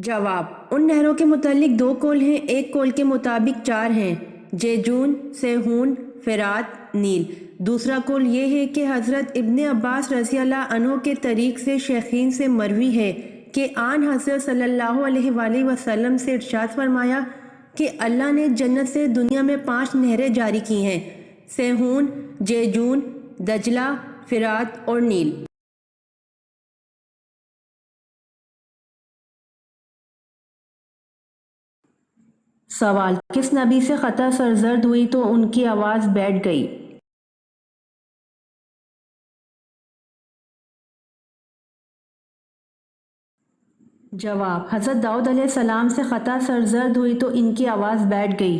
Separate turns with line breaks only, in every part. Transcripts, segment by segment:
جواب: ان نہروں کے متعلق دو قول ہیں، ایک قول کے مطابق چار ہیں، جیجون، سیہون، فرات، نیل۔ دوسرا قول یہ ہے کہ حضرت ابن عباس رضی اللہ عنہ کے طریق سے شیخین سے مروی ہے کہ آن حضرت صلی اللہ علیہ وآلہ وسلم سے ارشاد فرمایا کہ اللہ نے جنت سے دنیا میں 5 نہریں جاری کی ہیں: سیہون، جیجون، دجلہ، فرات اور نیل۔ سوال: کس نبی سے خطا سرزد ہوئی تو ان کی آواز بیٹھ گئی؟ جواب: حضرت داؤد علیہ السلام سے خطا سرزد ہوئی تو ان کی آواز بیٹھ گئی۔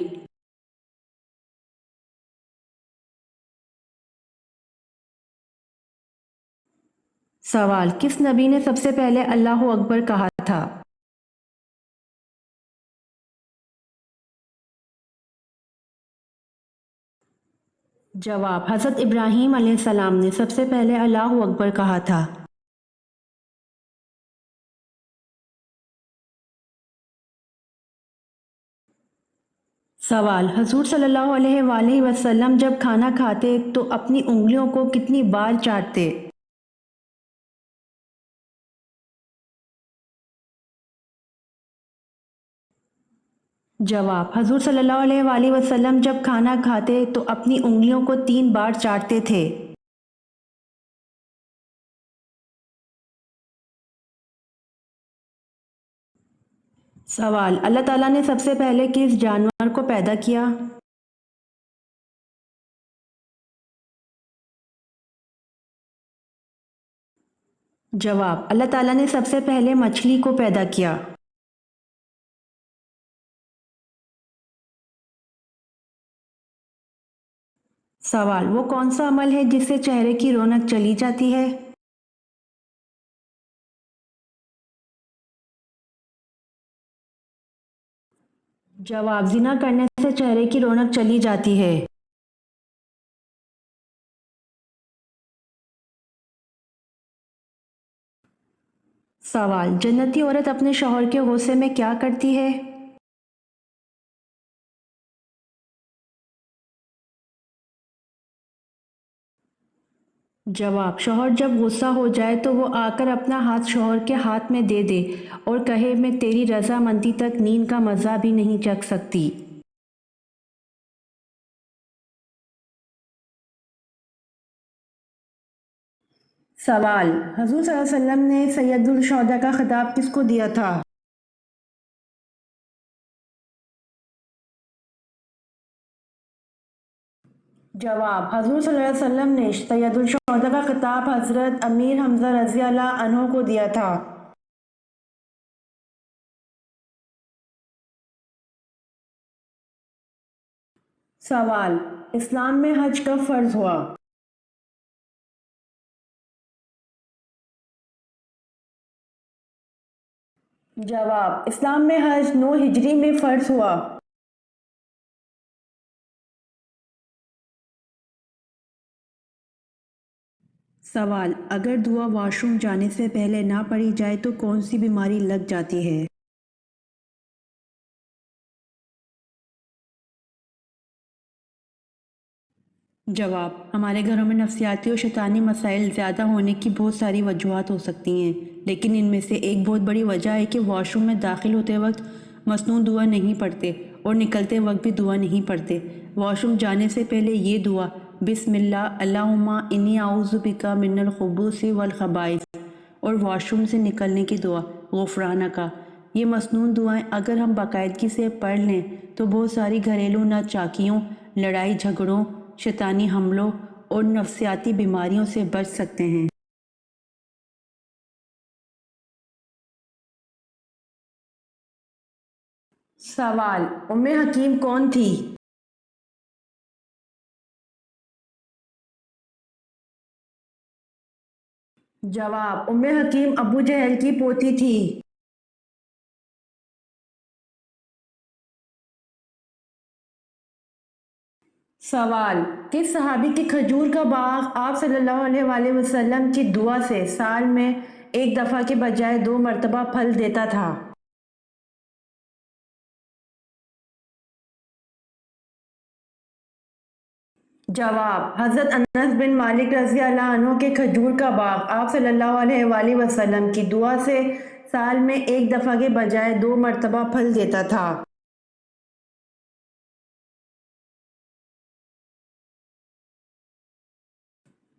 سوال: کس نبی نے سب سے پہلے اللہ اکبر کہا تھا؟ جواب: حضرت ابراہیم علیہ السلام نے سب سے پہلے اللہ اکبر کہا تھا۔ سوال: حضور صلی اللہ علیہ وآلہ وسلم جب کھانا کھاتے تو اپنی انگلیوں کو کتنی بار چاٹتے؟ جواب: حضور صلی اللہ علیہ وآلہ وسلم جب کھانا کھاتے تو اپنی انگلیوں کو 3 بار چاٹتے تھے۔ سوال: اللہ تعالیٰ نے سب سے پہلے کس جانور کو پیدا کیا؟ جواب: اللہ تعالیٰ نے سب سے پہلے مچھلی کو پیدا کیا۔ سوال: وہ کون سا عمل ہے جس سے چہرے کی رونق چلی جاتی ہے؟ جواب: زنا کرنے سے چہرے کی رونق چلی جاتی ہے۔ سوال: جنتی عورت اپنے شوہر کے غصے میں کیا کرتی ہے؟ جواب: شوہر جب غصہ ہو جائے تو وہ آ کر اپنا ہاتھ شوہر کے ہاتھ میں دے دے اور کہے میں تیری رضامندی تک نیند کا مزہ بھی نہیں چکھ سکتی۔ سوال: حضور صلی اللہ علیہ وسلم نے سید الشہداء کا خطاب کس کو دیا تھا؟ جواب: حضور صلی اللہ علیہ وسلم نے سید الشہداء کا خطاب حضرت امیر حمزہ رضی اللہ عنہ کو دیا تھا۔ سوال: اسلام میں حج کب فرض ہوا؟ جواب: اسلام میں حج 9 ہجری میں فرض ہوا۔ سوال: اگر دعا واش روم جانے سے پہلے نہ پڑھی جائے تو کون سی بیماری لگ جاتی ہے؟ جواب: ہمارے گھروں میں نفسیاتی اور شیطانی مسائل زیادہ ہونے کی بہت ساری وجوہات ہو سکتی ہیں، لیکن ان میں سے ایک بہت بڑی وجہ ہے کہ واش روم میں داخل ہوتے وقت مسنون دعا نہیں پڑھتے اور نکلتے وقت بھی دعا نہیں پڑھتے۔ واش روم جانے سے پہلے یہ دعا بسم اللہ اللہم انی اعوذ بک من الخبث والخبائث اور واش روم سے نکلنے کی دعا غفرانک، یہ مسنون دعائیں اگر ہم باقاعدگی سے پڑھ لیں تو بہت ساری گھریلو ناچاکیوں، لڑائی جھگڑوں، شیطانی حملوں اور نفسیاتی بیماریوں سے بچ سکتے ہیں۔ سوال: ام حکیم کون تھی؟ جواب: ام حکیم ابو جہل کی پوتی تھی۔ سوال: کس صحابی کی کھجور کا باغ آپ صلی اللہ علیہ وآلہ وسلم کی دعا سے سال میں ایک دفعہ کے بجائے 2 مرتبہ پھل دیتا تھا؟ جواب: حضرت انس بن مالک رضی اللہ عنہ کے کھجور کا باغ آپ صلی اللہ علیہ وآلہ وسلم کی دعا سے سال میں ایک دفعہ کے بجائے 2 مرتبہ پھل دیتا تھا۔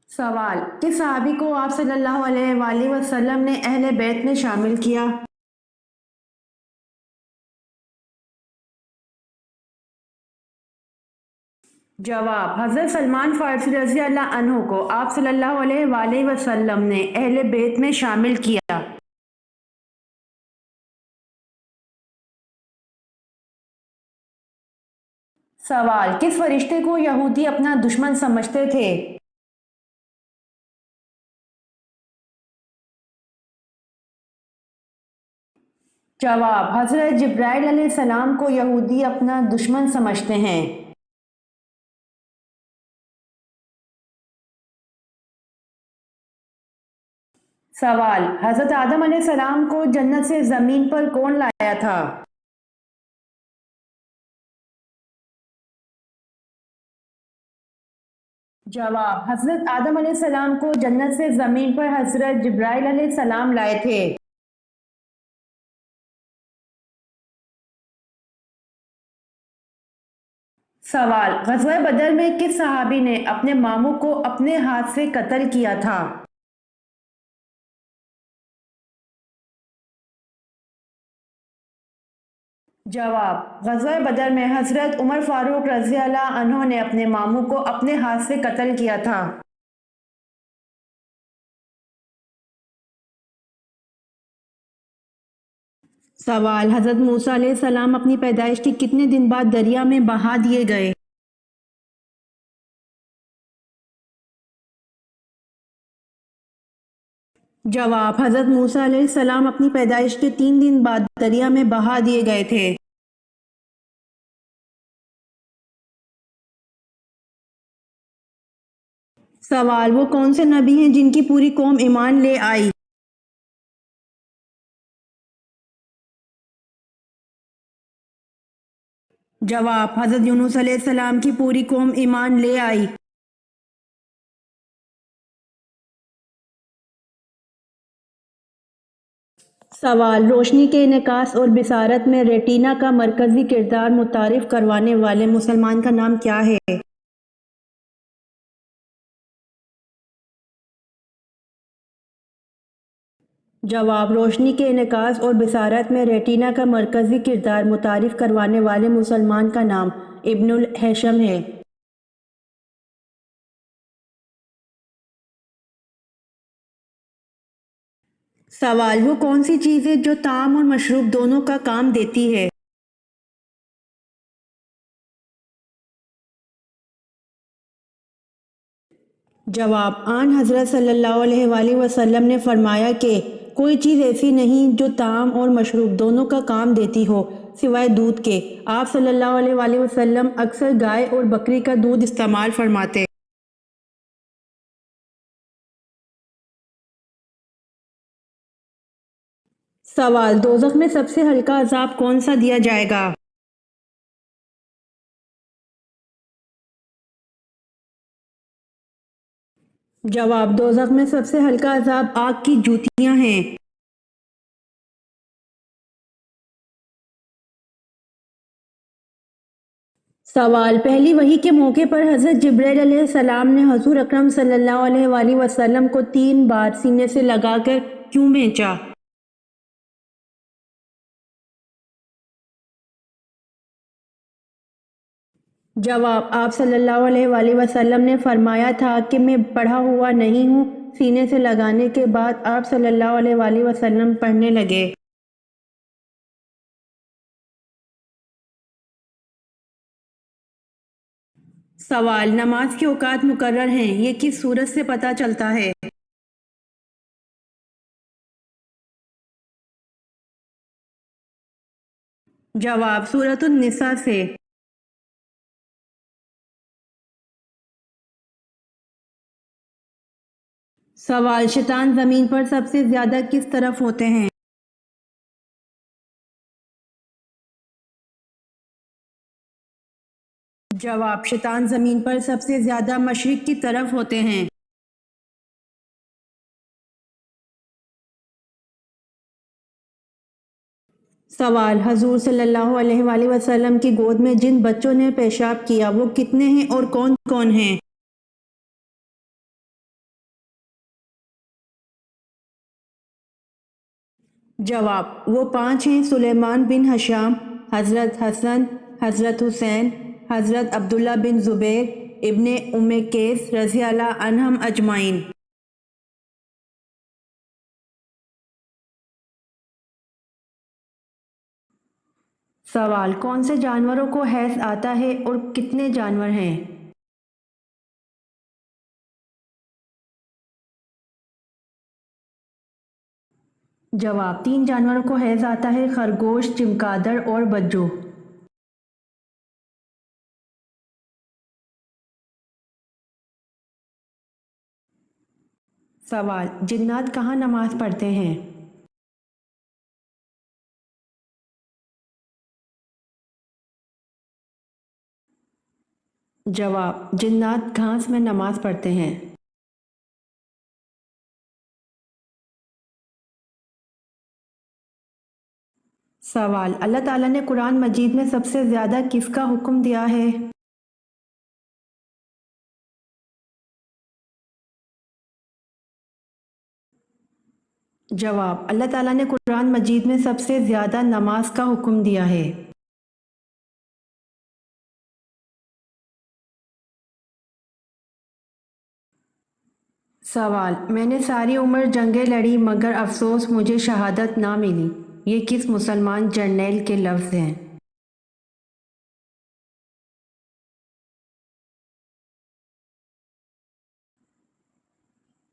سوال: کس صحابی کو آپ صلی اللہ علیہ وآلہ وسلم نے اہل بیت میں شامل کیا؟ جواب: حضرت سلمان فارسی رضی اللہ عنہ کو آپ صلی اللہ علیہ وآلہ وسلم نے اہل بیت میں شامل کیا۔ سوال: کس فرشتے کو یہودی اپنا دشمن سمجھتے تھے؟ جواب: حضرت جبرائیل علیہ السلام کو یہودی اپنا دشمن سمجھتے ہیں۔ سوال: حضرت آدم علیہ السلام کو جنت سے زمین پر کون لایا تھا؟ جواب: حضرت آدم علیہ السلام کو جنت سے زمین پر حضرت جبرائیل علیہ السلام لائے تھے۔ سوال: غزوہ بدر میں کس صحابی نے اپنے ماموں کو اپنے ہاتھ سے قتل کیا تھا؟ جواب: غزوہ بدر میں حضرت عمر فاروق رضی اللہ عنہ نے اپنے ماموں کو اپنے ہاتھ سے قتل کیا تھا۔ سوال: حضرت موسیٰ علیہ السلام اپنی پیدائش کے کتنے دن بعد دریا میں بہا دیے گئے؟ جواب: حضرت موسیٰ علیہ السلام اپنی پیدائش کے 3 دن بعد دریا میں بہا دیے گئے تھے۔ سوال: وہ کون سے نبی ہیں جن کی پوری قوم ایمان لے آئی؟ جواب: حضرت یونس علیہ السلام کی پوری قوم ایمان لے آئی۔ سوال: روشنی کے انعکاس اور بصارت میں ریٹینا کا مرکزی کردار متعارف کروانے والے مسلمان کا نام کیا ہے؟ جواب: روشنی کے انعکاس اور بصارت میں ریٹینا کا مرکزی کردار متعارف کروانے والے مسلمان کا نام ابن الہیثم ہے۔ سوال: وہ کون سی چیز ہے جو طعام اور مشروب دونوں کا کام دیتی ہے؟ جواب: آن حضرت صلی اللہ علیہ وآلہ وسلم نے فرمایا کہ کوئی چیز ایسی نہیں جو طعام اور مشروب دونوں کا کام دیتی ہو سوائے دودھ کے۔ آپ صلی اللہ علیہ وآلہ وسلم اکثر گائے اور بکری کا دودھ استعمال فرماتے۔ سوال: دوزخ میں سب سے ہلکا عذاب کون سا دیا جائے گا؟ جواب: دوزخ میں سب سے ہلکا عذاب آگ کی جوتیاں ہیں۔ سوال: پہلی وحی کے موقع پر حضرت جبرائیل علیہ السلام نے حضور اکرم صلی اللہ علیہ وآلہ وسلم کو 3 بار سینے سے لگا کر کیوں بھیجا؟ جواب: آپ صلی اللہ علیہ وآلہ وسلم نے فرمایا تھا کہ میں پڑھا ہوا نہیں ہوں۔ سینے سے لگانے کے بعد آپ صلی اللہ علیہ وآلہ وسلم پڑھنے لگے۔ سوال: نماز کے اوقات مقرر ہیں، یہ کس صورت سے پتہ چلتا ہے؟ جواب: سورۃ النساء سے۔ سوال: شیطان زمین پر سب سے زیادہ کس طرف ہوتے ہیں؟ جواب، شیطان زمین پر سب سے زیادہ مشرق کی طرف ہوتے ہیں۔ سوال، حضور صلی اللہ علیہ وآلہ وسلم کی گود میں جن بچوں نے پیشاب کیا وہ کتنے ہیں اور کون کون ہیں؟ جواب، وہ 5 ہیں: سلیمان بن ہشام، حضرت حسن، حضرت حسین، حضرت عبداللہ بن زبیر، ابن کیس رضی اللہ عنہم اجمعین۔ سوال، کون سے جانوروں کو حیض آتا ہے اور کتنے جانور ہیں؟ جواب، 3 جانوروں کو حیض آتا ہے: خرگوش، چمگادڑ اور بجو۔ سوال، جنات کہاں نماز پڑھتے ہیں؟ جواب، جنات گھاس میں نماز پڑھتے ہیں۔ سوال، اللہ تعالیٰ نے قرآن مجید میں سب سے زیادہ کس کا حکم دیا ہے؟ جواب، اللہ تعالیٰ نے قرآن مجید میں سب سے زیادہ نماز کا حکم دیا ہے۔ سوال، میں نے ساری عمر جنگیں لڑی مگر افسوس مجھے شہادت نہ ملی، یہ کس مسلمان جرنیل کے لفظ ہیں؟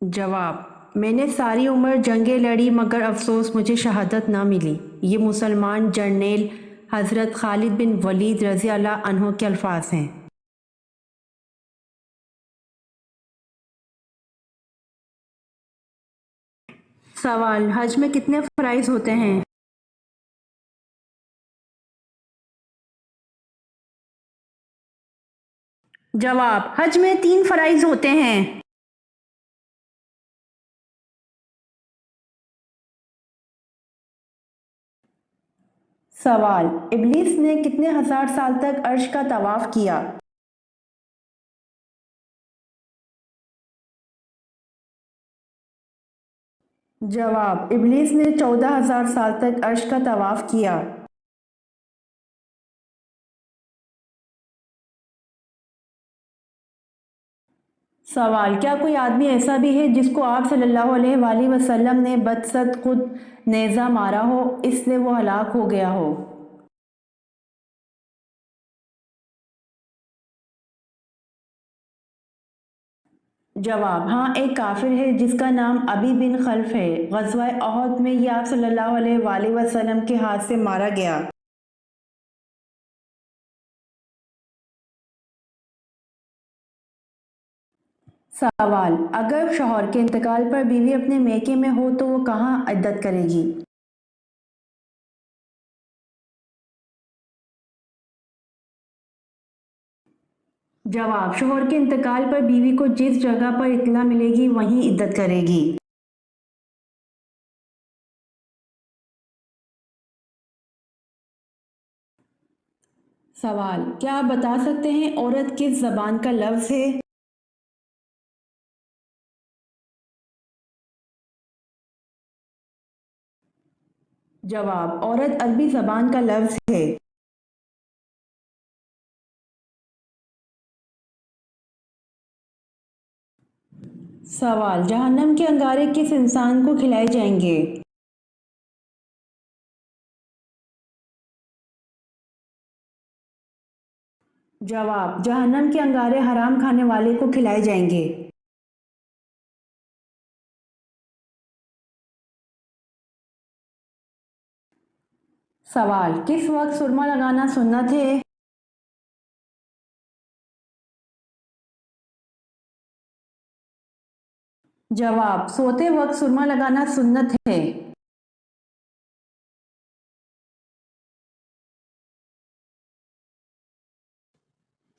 جواب، میں نے ساری عمر جنگیں لڑی مگر افسوس مجھے شہادت نہ ملی، یہ مسلمان جرنیل حضرت خالد بن ولید رضی اللہ عنہ کے الفاظ ہیں۔ سوال، حج میں کتنے فرائض ہوتے ہیں؟ جواب، حج میں 3 فرائض ہوتے ہیں۔ سوال، ابلیس نے کتنے ہزار سال تک عرش کا طواف کیا؟ جواب، ابلیس نے 14,000 سال تک عرش کا طواف کیا۔ سوال، کیا کوئی آدمی ایسا بھی ہے جس کو آپ صلی اللہ علیہ وآلہ وسلم نے بدست خود نیزہ مارا ہو اس لیے وہ ہلاک ہو گیا ہو؟ جواب، ہاں، ایک کافر ہے جس کا نام ابی بن خلف ہے، غزوہ احد میں یہ آپ صلی اللہ علیہ وآلہ وسلم کے ہاتھ سے مارا گیا۔ سوال، اگر شوہر کے انتقال پر بیوی اپنے میکے میں ہو تو وہ کہاں عدت کرے گی؟ جواب، شوہر کے انتقال پر بیوی کو جس جگہ پر اطلاع ملے گی وہیں عدت کرے گی۔ سوال، کیا آپ بتا سکتے ہیں عورت کس زبان کا لفظ ہے؟ جواب، عورت عربی زبان کا لفظ ہے۔ سوال، جہنم کے انگارے کس انسان کو کھلائے جائیں گے؟ جواب، جہنم کے انگارے حرام کھانے والے کو کھلائے جائیں گے۔ سوال، کس وقت سرما لگانا سنت ہے؟ جواب، سوتے وقت سرما لگانا سنت ہے۔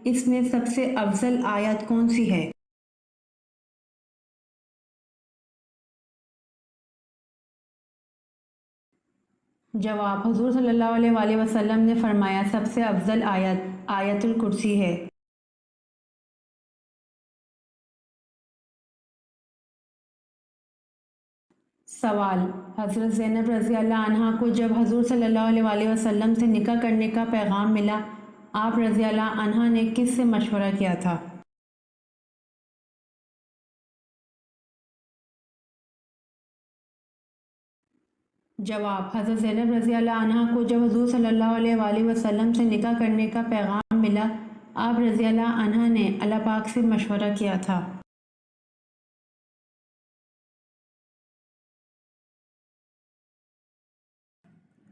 اس میں سب سے افضل آیت کون سی ہے؟ جواب: حضور صلی اللہ علیہ وآلہ وسلم نے فرمایا سب سے افضل آیت آیت الکرسی ہے۔ سوال: حضرت زینب رضی اللہ عنہا کو جب حضور صلی اللہ علیہ وآلہ وسلم سے نکاح کرنے کا پیغام ملا، آپ رضی اللہ عنہا نے کس سے مشورہ کیا تھا؟ جواب: حضرت زینب رضی اللہ عنہا کو جب حضور صلی اللہ علیہ وآلہ وسلم سے نکاح کرنے کا پیغام ملا، آپ رضی اللہ عنہا نے اللہ پاک سے مشورہ کیا تھا۔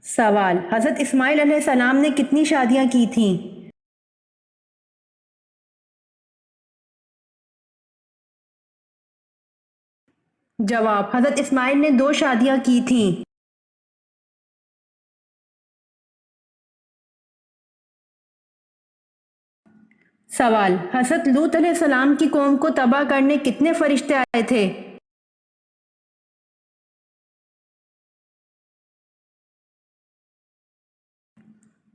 سوال: حضرت اسماعیل علیہ السلام نے کتنی شادیاں کی تھیں؟ جواب: حضرت اسماعیل نے 2 شادیاں کی تھیں۔ سوال: حضرت لوط علیہ السلام کی قوم کو تباہ کرنے کتنے فرشتے آئے تھے؟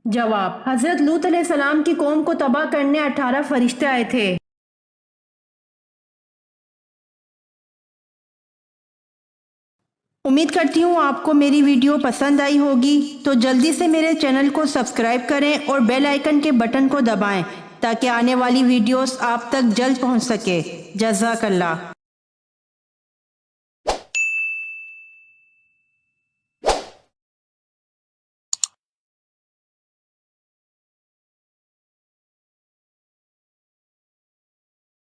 جواب: حضرت لوط علیہ السلام کی قوم کو تباہ کرنے 18 فرشتے آئے تھے۔ امید کرتی ہوں آپ کو میری ویڈیو پسند آئی ہوگی، تو جلدی سے میرے چینل کو سبسکرائب کریں اور بیل آئیکن کے بٹن کو دبائیں تاکہ آنے والی ویڈیوز آپ تک جلد پہنچ سکے۔ جزاک اللہ۔